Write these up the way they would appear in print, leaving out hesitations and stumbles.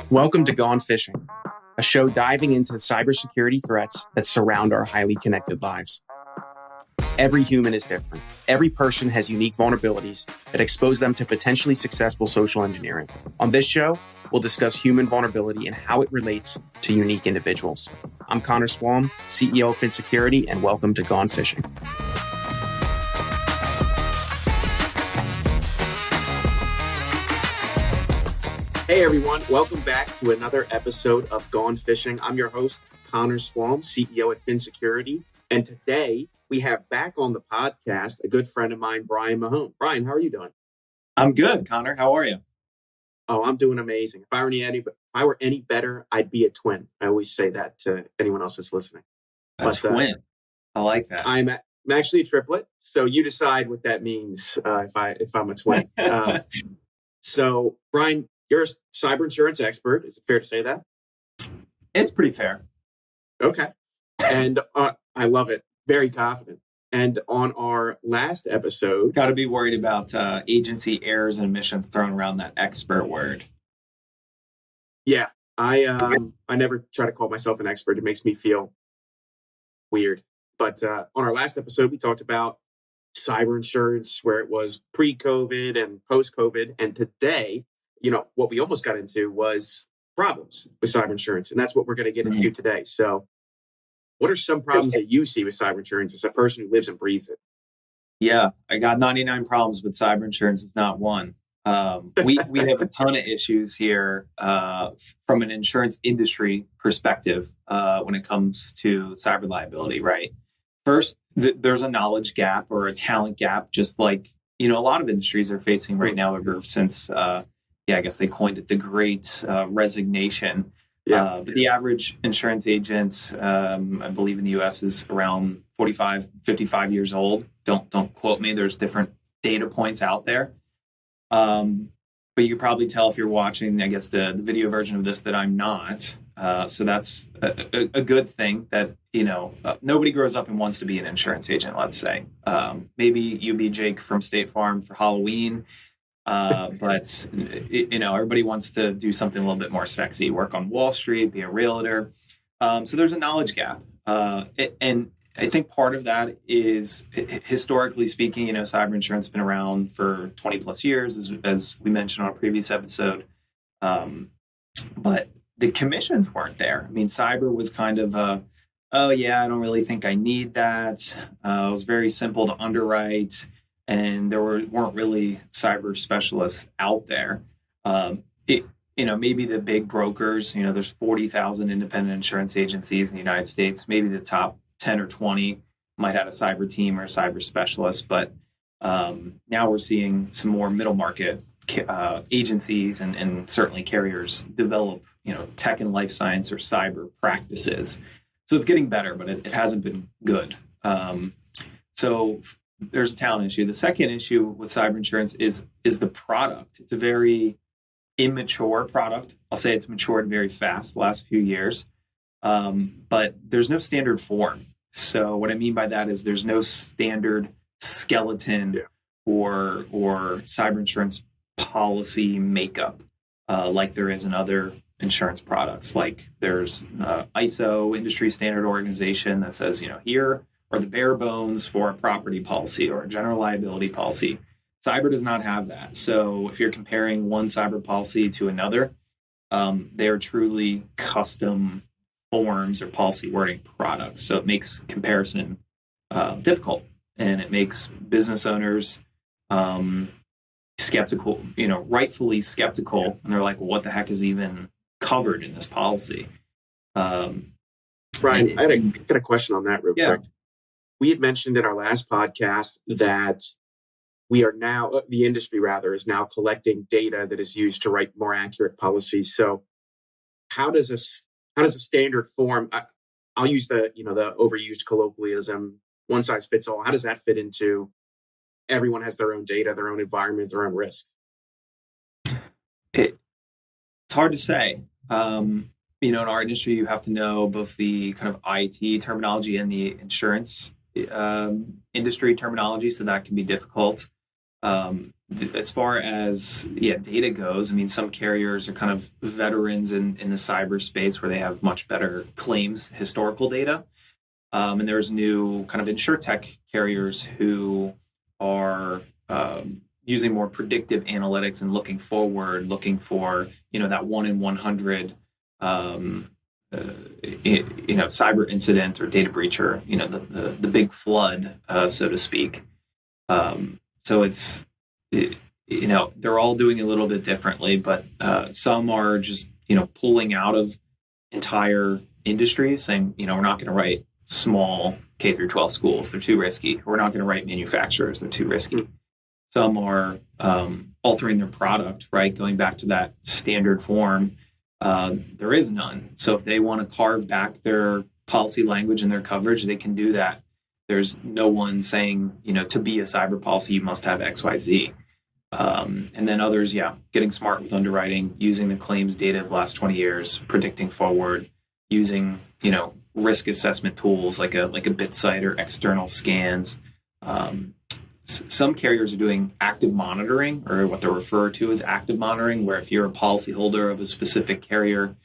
Welcome to Gone Phishing, a show diving into the cybersecurity threats that surround our highly connected lives. Every human is different. Every person has unique vulnerabilities that expose them to potentially successful social engineering. On this show, we'll discuss human vulnerability and how it relates to unique individuals. I'm Connor Swalm, CEO of Phin Securities, and welcome to Gone Phishing. Hey everyone, welcome back to another episode of Gone Phishing. I'm your host, Connor Swalm, CEO at Phin Securities, and today we have back on the podcast a good friend of mine, Brian Mahone. Brian, how are you doing? I'm good, Connor. How are you? Oh, I'm doing amazing. If I were any better, I'd be a twin. I always say that to anyone else that's listening. Twin. I like that. I'm actually a triplet, so you decide what that means if I'm a twin. So, Brian, you're a cyber insurance expert. Is it fair to say that? It's pretty fair. Okay. And I love it. Very confident. And on our last episode... Got to be worried about agency errors and omissions thrown around that expert word. Yeah. I never try to call myself an expert. It makes me feel weird. But on our last episode, we talked about cyber insurance, where it was pre-COVID and post-COVID. And today, what we almost got into was problems with cyber insurance. And that's what we're going to get into today. So what are some problems that you see with cyber insurance as a person who lives and breathes it? Yeah, I got 99 problems with cyber insurance. It's not one. We have a ton of issues here from an insurance industry perspective when it comes to cyber liability, right? First, there's a knowledge gap or a talent gap, just like, a lot of industries are facing right now ever since, I guess they coined it the Great Resignation. But the average insurance agent, I believe in the U.S. is around 45, 55 years old. Don't quote me. There's different data points out there. But you can probably tell if you're watching, I guess, the video version of this that I'm not. So that's a good thing that, nobody grows up and wants to be an insurance agent, let's say. Maybe you be Jake from State Farm for Halloween. But everybody wants to do something a little bit more sexy, work on Wall Street, be a realtor. So there's a knowledge gap. And I think part of that is, historically speaking, cyber insurance has been around for 20 plus years, as we mentioned on a previous episode. But the commissions weren't there. I mean, cyber was kind of I don't really think I need that. It was very simple to underwrite. And there weren't really cyber specialists out there. Maybe the big brokers, there's 40,000 independent insurance agencies in the United States. Maybe the top 10 or 20 might have a cyber team or a cyber specialist. But now we're seeing some more middle market agencies and certainly carriers develop, tech and life science or cyber practices. So it's getting better, but it hasn't been good. So there's a talent issue. The second issue with cyber insurance is the product. It's a very immature product. I'll say it's matured very fast the last few years, but there's no standard form. So what I mean by that is there's no standard skeleton or cyber insurance policy makeup like there is in other insurance products. Like there's ISO, industry standard organization, that says, here or the bare bones for a property policy or a general liability policy. Cyber does not have that. So if you're comparing one cyber policy to another, they are truly custom forms or policy wording products. So it makes comparison difficult, and it makes business owners skeptical, rightfully skeptical. And they're like, well, what the heck is even covered in this policy? Brian, I got a question on that real quick. We had mentioned in our last podcast that we are now, the industry rather, is now collecting data that is used to write more accurate policies. So how does a standard form, I'll use the overused colloquialism, one size fits all. How does that fit into everyone has their own data, their own environment, their own risk? It's hard to say. In our industry, you have to know both the kind of IT terminology and the insurance industry terminology, so that can be difficult. as far as data goes, I mean, some carriers are kind of veterans in the cyberspace where they have much better claims historical data. And there's new kind of insurtech carriers who are using more predictive analytics and looking forward, looking for that 1 in 100 cyber incident or data breach, or the big flood, so to speak. So they're all doing a little bit differently, but some are just pulling out of entire industries, saying we're not going to write small K through 12 schools, they're too risky. We're not going to write manufacturers, they're too risky. Some are altering their product, right? Going back to that standard form, there is none. So if they want to carve back their policy language and their coverage, they can do that. There's no one saying, to be a cyber policy, you must have X, Y, Z. And then others, getting smart with underwriting, using the claims data of the last 20 years, predicting forward, using, risk assessment tools like a BitSight or external scans. Some carriers are doing active monitoring, or what they're referred to as active monitoring, where if you're a policyholder of a specific carrier,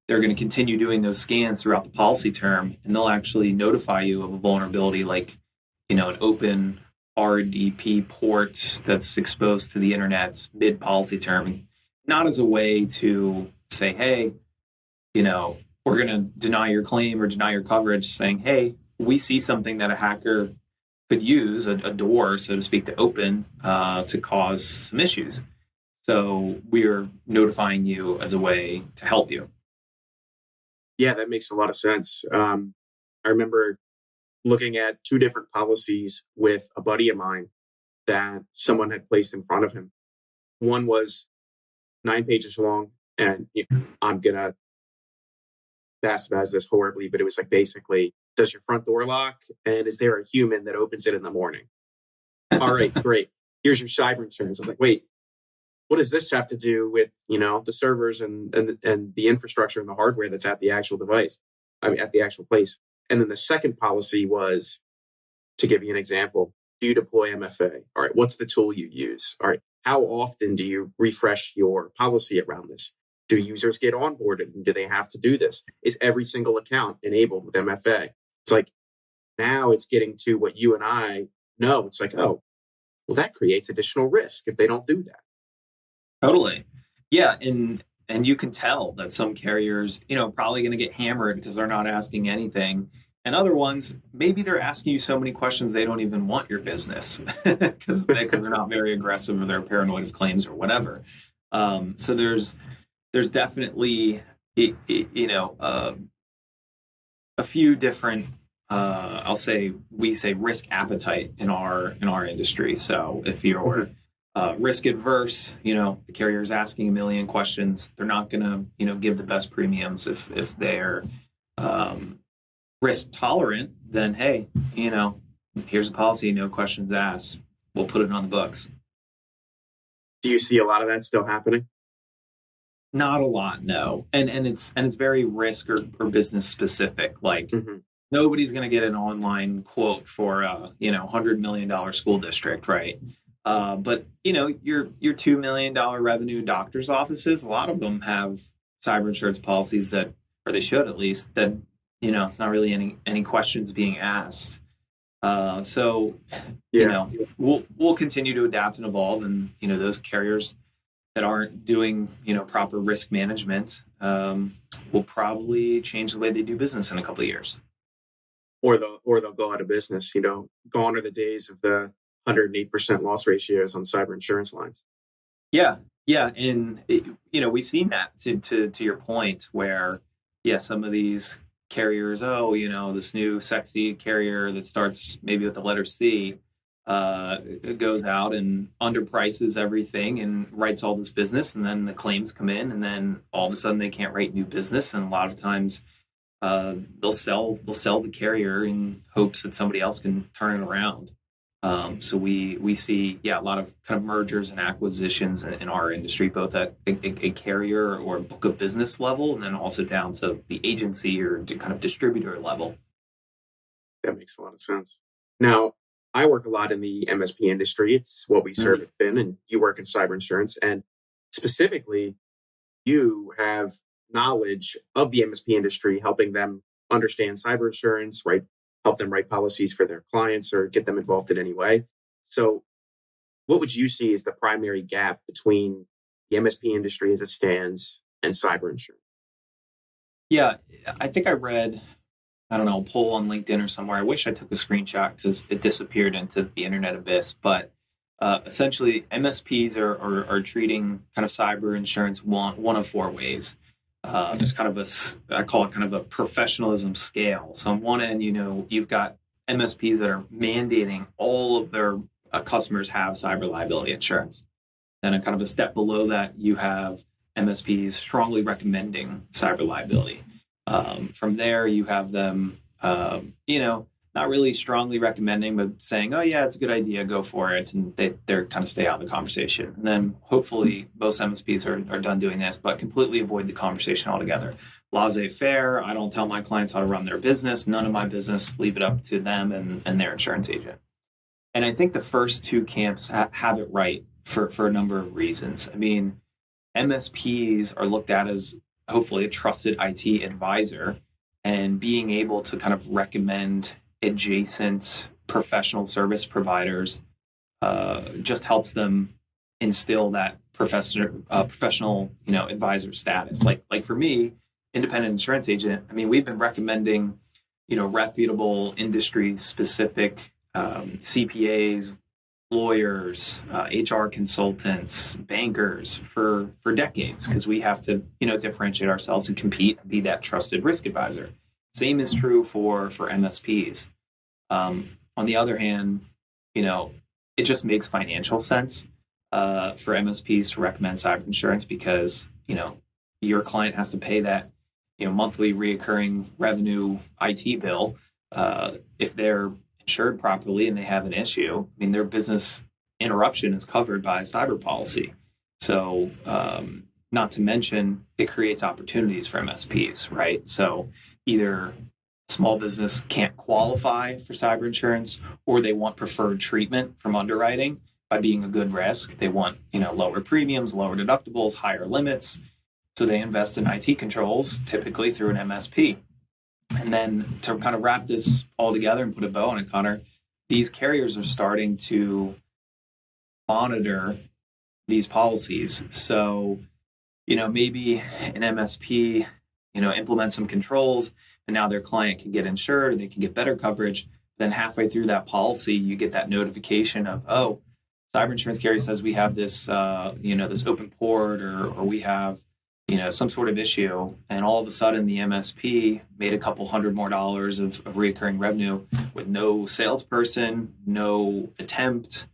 they're going to continue doing those scans throughout the policy term, and they'll actually notify you of a vulnerability like, an open RDP port that's exposed to the internet mid-policy term, not as a way to say, hey, we're going to deny your claim or deny your coverage, saying, hey, we see something that a hacker could use, a door, so to speak, to open to cause some issues. So we're notifying you as a way to help you. Yeah, that makes a lot of sense. I remember looking at 2 different policies with a buddy of mine that someone had placed in front of him. One was 9 pages long, and I'm going to bastardize this horribly, but it was like, basically, does your front door lock? And is there a human that opens it in the morning? All right, great. Here's your cyber insurance. I was like, wait, what does this have to do with, the servers and the infrastructure and the hardware that's at the actual device? I mean, at the actual place. And then the second policy was, to give you an example, do you deploy MFA? All right, what's the tool you use? All right, how often do you refresh your policy around this? Do users get onboarded, and do they have to do this? Is every single account enabled with MFA? It's like, now it's getting to what you and I know. It's like, oh, well, that creates additional risk if they don't do that. Totally. Yeah. And you can tell that some carriers, probably going to get hammered because they're not asking anything. And other ones, maybe they're asking you so many questions they don't even want your business because they're not very aggressive, or they're paranoid of claims or whatever. So there's definitely a few different we say risk appetite in our industry. So if you're risk adverse, the carrier's asking a million questions, they're not going to give the best premiums. If they're risk tolerant, then hey, here's a policy, no questions asked, we'll put it on the books. Do you see a lot of that still happening? Not a lot, no. And it's very risk or business specific. Like nobody's going to get an online quote for a $100 million school district, right? But your $2 million revenue doctor's offices, a lot of them have cyber insurance policies that, or they should at least, that it's not really any questions being asked. So we'll continue to adapt and evolve, and those carriers that aren't doing proper risk management will probably change the way they do business in a couple of years, or they'll go out of business. Gone are the days of the 108% loss ratios on cyber insurance lines. Yeah, and we've seen that to your point where some of these carriers, this new sexy carrier that starts maybe with the letter C, goes out and underprices everything and writes all this business, and then the claims come in, and then all of a sudden they can't write new business, and a lot of times they'll sell the carrier in hopes that somebody else can turn it around. So we see a lot of kind of mergers and acquisitions in our industry, both at a carrier or a book of business level, and then also down to the agency or kind of distributor level. That makes a lot of sense. Now, I work a lot in the MSP industry. It's what we serve at Phin, and you work in cyber insurance. And specifically, you have knowledge of the MSP industry, helping them understand cyber insurance, right? Help them write policies for their clients or get them involved in any way. So, what would you see as the primary gap between the MSP industry as it stands and cyber insurance? Yeah, I think I read, I don't know, a poll on LinkedIn or somewhere. I wish I took a screenshot because it disappeared into the internet abyss. But essentially, MSPs are treating kind of cyber insurance one of four ways. There's kind of I call it kind of a professionalism scale. So on one end, you've got MSPs that are mandating all of their customers have cyber liability insurance. Then a kind of a step below that, you have MSPs strongly recommending cyber liability. From there, you have them, not really strongly recommending, but saying, "Oh yeah, it's a good idea, go for it," and they're kind of stay out of the conversation. And then hopefully most MSPs are done doing this, but completely avoid the conversation altogether. Laissez-faire. I don't tell my clients how to run their business. None of my business. Leave it up to them and their insurance agent. And I think the first two camps have it right for a number of reasons. I mean, MSPs are looked at as hopefully a trusted IT advisor, and being able to kind of recommend adjacent professional service providers just helps them instill that professional advisor status. Like for me, independent insurance agent, I mean, we've been recommending reputable industry specific CPAs, lawyers, HR consultants, bankers for decades, because we have to differentiate ourselves and compete and be that trusted risk advisor. Same is true for MSPs. On the other hand, it just makes financial sense for MSPs to recommend cyber insurance, because your client has to pay that monthly reoccurring revenue IT bill if they're insured properly and they have an issue. I mean, their business interruption is covered by a cyber policy. So, not to mention, it creates opportunities for MSPs, right? So either small business can't qualify for cyber insurance, or they want preferred treatment from underwriting by being a good risk. They want, lower premiums, lower deductibles, higher limits. So they invest in IT controls, typically through an MSP. And then to kind of wrap this all together and put a bow on it, Connor, these carriers are starting to monitor these policies. So, maybe an MSP, implements some controls, and now their client can get insured, or they can get better coverage. Then halfway through that policy, you get that notification of, oh, cyber insurance carrier says we have this, this open port, or we have some sort of issue, and all of a sudden the MSP made a couple $100 more of recurring revenue with no salesperson, no attempt,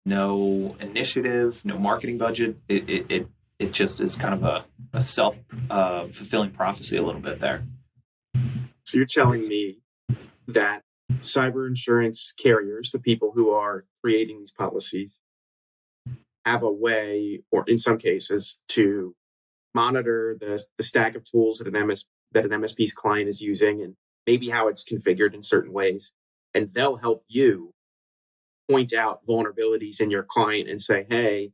no initiative, no marketing budget. It just is kind of a self fulfilling prophecy a little bit there. So you're telling me that cyber insurance carriers, the people who are creating these policies, have a way, or in some cases, to monitor the stack of tools that an MSP's client is using, and maybe how it's configured in certain ways. And they'll help you point out vulnerabilities in your client and say, hey,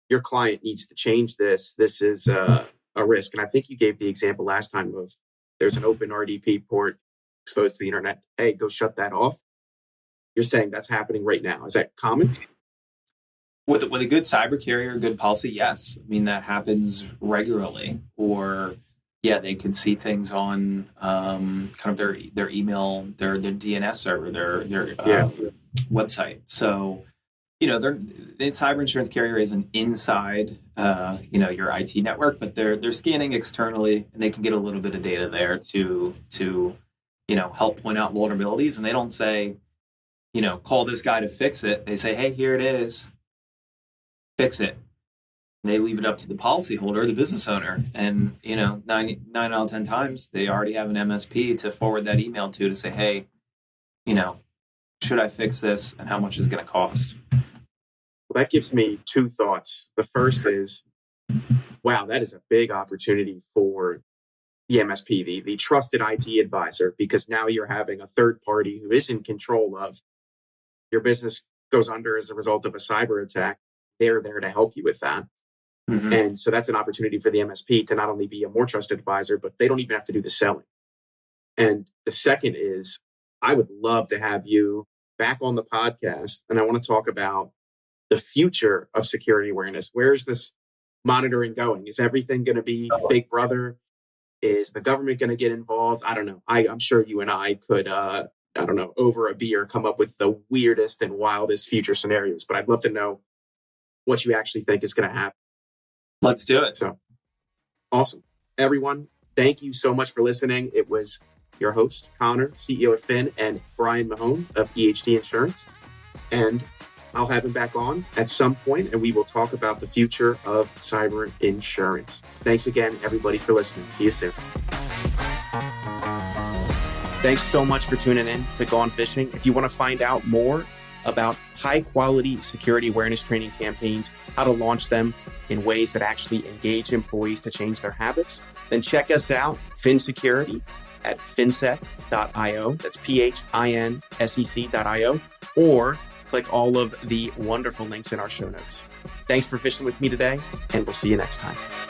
your client needs to change this. This is a risk. And I think you gave the example last time of there's an open RDP port exposed to the internet. Hey, go shut that off. You're saying that's happening right now. Is that common? With a good cyber carrier, good policy, yes. I mean, that happens regularly. Or, yeah, they can see things on kind of their email, their DNS server, their website. So, the cyber insurance carrier isn't inside, your IT network, but they're scanning externally, and they can get a little bit of data there to help point out vulnerabilities. And they don't say, call this guy to fix it. They say, hey, here it is. Fix it. And they leave it up to the policyholder, the business owner. And, 9 out of 10 times, they already have an MSP to forward that email to say, hey, should I fix this, and how much is it going to cost? Well, that gives me two thoughts. The first is, wow, that is a big opportunity for the MSP, the trusted IT advisor, because now you're having a third party who is in control of your business goes under as a result of a cyber attack, they're there to help you with that. Mm-hmm. And so that's an opportunity for the MSP to not only be a more trusted advisor, but they don't even have to do the selling. And the second is, I would love to have you back on the podcast. And I want to talk about the future of security awareness. Where is this monitoring going? Is everything going to be Big Brother? Is the government going to get involved? I don't know. I'm sure you and I could, over a beer, come up with the weirdest and wildest future scenarios. But I'd love to know what you actually think is going to happen. Let's do it. So awesome. Everyone, thank you so much for listening. It was your host, Connor, CEO of Phin, and Brian Mahone of EHD Insurance. And I'll have him back on at some point, and we will talk about the future of cyber insurance. Thanks again, everybody, for listening. See you soon. Thanks so much for tuning in to Gone Phishing. If you want to find out more about high-quality security awareness training campaigns, how to launch them in ways that actually engage employees to change their habits, then check us out, Phin Security, at phinsec.io. That's phinsec.io. Or click all of the wonderful links in our show notes. Thanks for fishing with me today, and we'll see you next time.